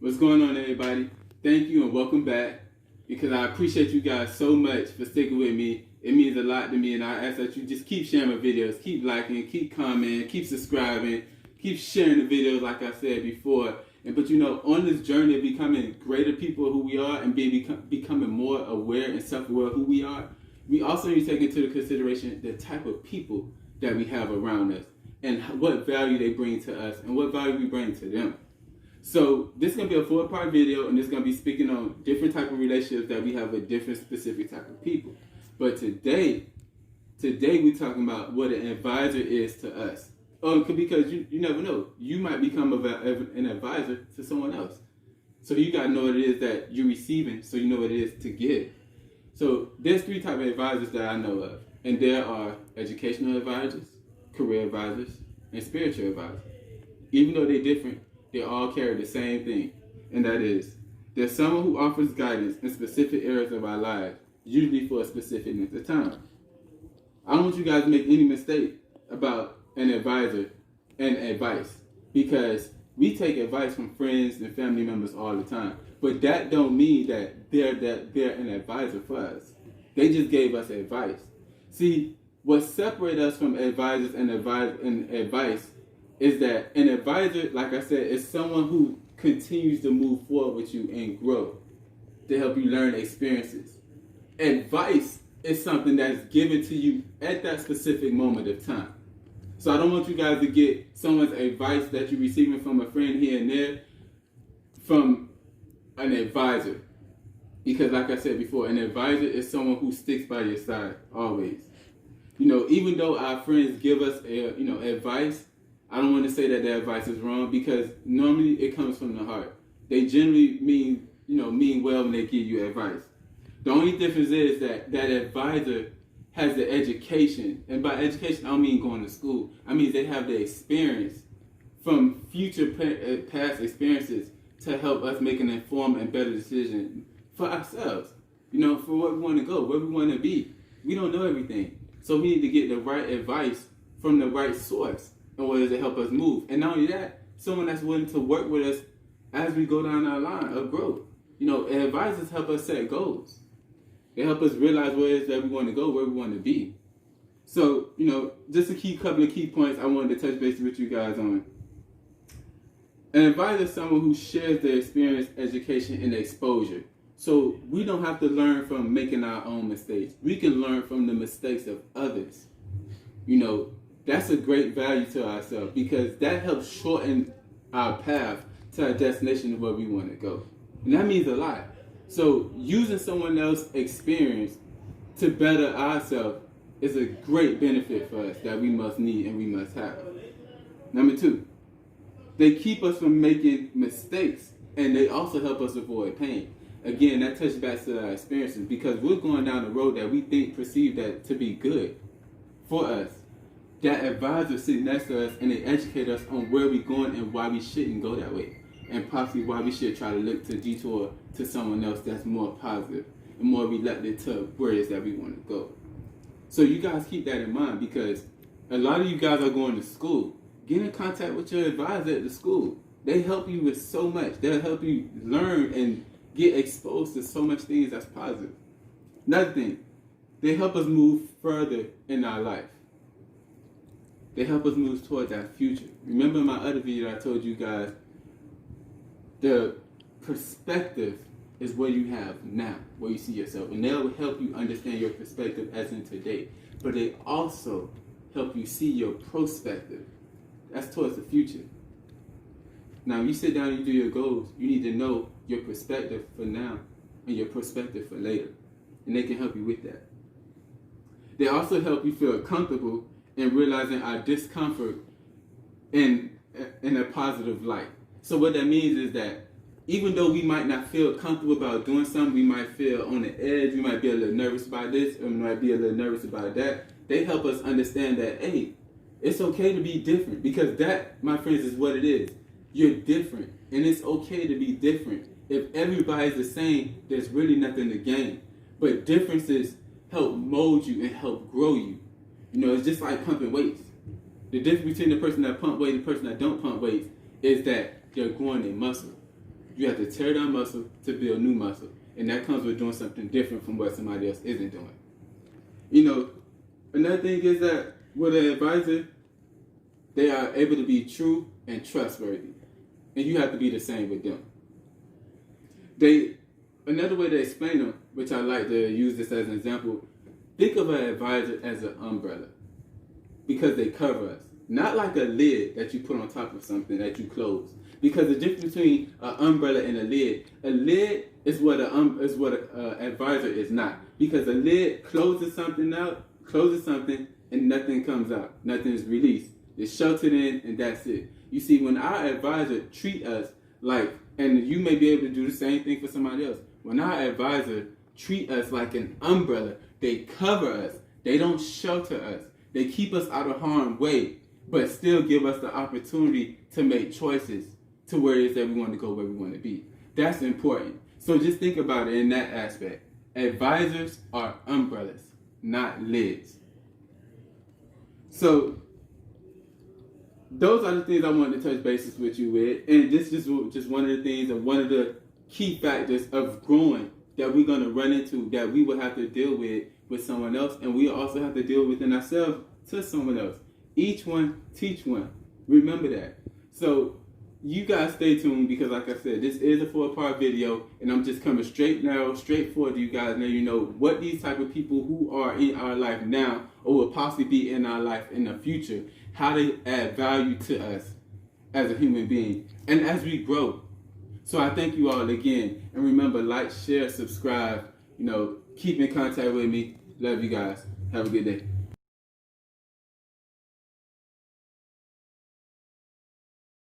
What's going on, everybody? Thank you and welcome back, because I appreciate you guys so much for sticking with me. It means a lot to me, and I ask that you just keep sharing my videos, keep liking, keep commenting, keep subscribing, keep sharing the videos like I said before. But on this journey of becoming greater people who we are and becoming more aware and self-aware of who we are, we also need to take into consideration the type of people that we have around us and what value they bring to us and what value we bring to them. So this is going to be a 4-part video, and it's going to be speaking on different type of relationships that we have with different specific type of people. But today we're talking about what an advisor is to us. Because you never know. You might become an advisor to someone else. So you got to know what it is that you're receiving so you know what it is to give. So there's 3 types of advisors that I know of. And there are educational advisors, career advisors, and spiritual advisors. Even though they're different, they all carry the same thing, and that is, there's someone who offers guidance in specific areas of our lives, usually for a specific length of time. I don't want you guys to make any mistake about an advisor and advice, because we take advice from friends and family members all the time, but that don't mean that they're an advisor for us. They just gave us advice. See, what separates us from advisors and advice is that an advisor, like I said, is someone who continues to move forward with you and grow to help you learn experiences. Advice is something that's given to you at that specific moment of time. So I don't want you guys to get someone's advice that you're receiving from a friend here and there from an advisor. Because like I said before, an advisor is someone who sticks by your side always. Even though our friends give us advice, I don't want to say that their advice is wrong, because normally it comes from the heart. They generally mean well when they give you advice. The only difference is that advisor has the education, and by education I don't mean going to school. I mean they have the experience from future past experiences to help us make an informed and better decision for ourselves. For where we want to go, where we want to be. We don't know everything, so we need to get the right advice from the right source in order to help us move. And not only that, someone that's willing to work with us as we go down our line of growth. Advisors help us set goals. They help us realize where it is that we want to go, where we want to be. So, just a couple of key points I wanted to touch base with you guys on. An advisor is someone who shares their experience, education, and exposure. So we don't have to learn from making our own mistakes. We can learn from the mistakes of others. That's a great value to ourselves, because that helps shorten our path to our destination of where we want to go. And that means a lot. So using someone else's experience to better ourselves is a great benefit for us that we must need and we must have. Number 2, they keep us from making mistakes, and they also help us avoid pain. Again, that touches back to our experiences, because we're going down the road that we perceive that to be good for us. That advisor sitting next to us, and they educate us on where we're going and why we shouldn't go that way, and possibly why we should try to look to detour to someone else that's more positive and more related to where it is that we want to go. So you guys keep that in mind, because a lot of you guys are going to school. Get in contact with your advisor at the school. They help you with so much. They'll help you learn and get exposed to so much things that's positive. Another thing, they help us move further in our life. They help us move towards our future. Remember in my other video I told you guys, the perspective is where you have now, where you see yourself. And they'll help you understand your perspective as in today. But they also help you see your prospective. That's towards the future. Now, when you sit down and you do your goals, you need to know your perspective for now and your perspective for later. And they can help you with that. They also help you feel comfortable in realizing our discomfort in a positive light. So what that means is that even though we might not feel comfortable about doing something, we might feel on the edge, we might be a little nervous about this, or we might be a little nervous about that, they help us understand that, hey, it's okay to be different, because that, my friends, is what it is. You're different, and it's okay to be different. If everybody's the same, there's really nothing to gain. But differences help mold you and help grow you. It's just like pumping weights. The difference between the person that pump weight and the person that don't pump weights is that they're growing their muscle. You have to tear down muscle to build new muscle. And that comes with doing something different from what somebody else isn't doing. You know, another thing is that with an advisor, they are able to be true and trustworthy. And you have to be the same with them. Another way to explain them, which I like to use this as an example, think of an advisor as an umbrella. Because they cover us. Not like a lid that you put on top of something that you close. Because the difference between an umbrella and a lid is what an advisor is not. Because a lid closes something, and nothing comes out. Nothing is released. It's sheltered in, and that's it. You see, when our advisor treat us like, and you may be able to do the same thing for somebody else. When our advisor treat us like an umbrella, they cover us. They don't shelter us. They keep us out of harm's way, but still give us the opportunity to make choices to where it is that we want to go, where we want to be. That's important. So just think about it in that aspect. Advisors are umbrellas, not lids. So those are the things I wanted to touch bases with you with. And this is just one of the things and one of the key factors of growing that we're going to run into, that we will have to deal with someone else, and we also have to deal within ourselves to someone else. Each one teach one. Remember that. So you guys stay tuned, because like I said, this is a 4-part video, and I'm just coming straight forward to you guys, now you know what these type of people who are in our life now or will possibly be in our life in the future, how they add value to us as a human being and as we grow. So I thank you all again, and remember, like, share, subscribe, keep in contact with me. Love you guys. Have a good day.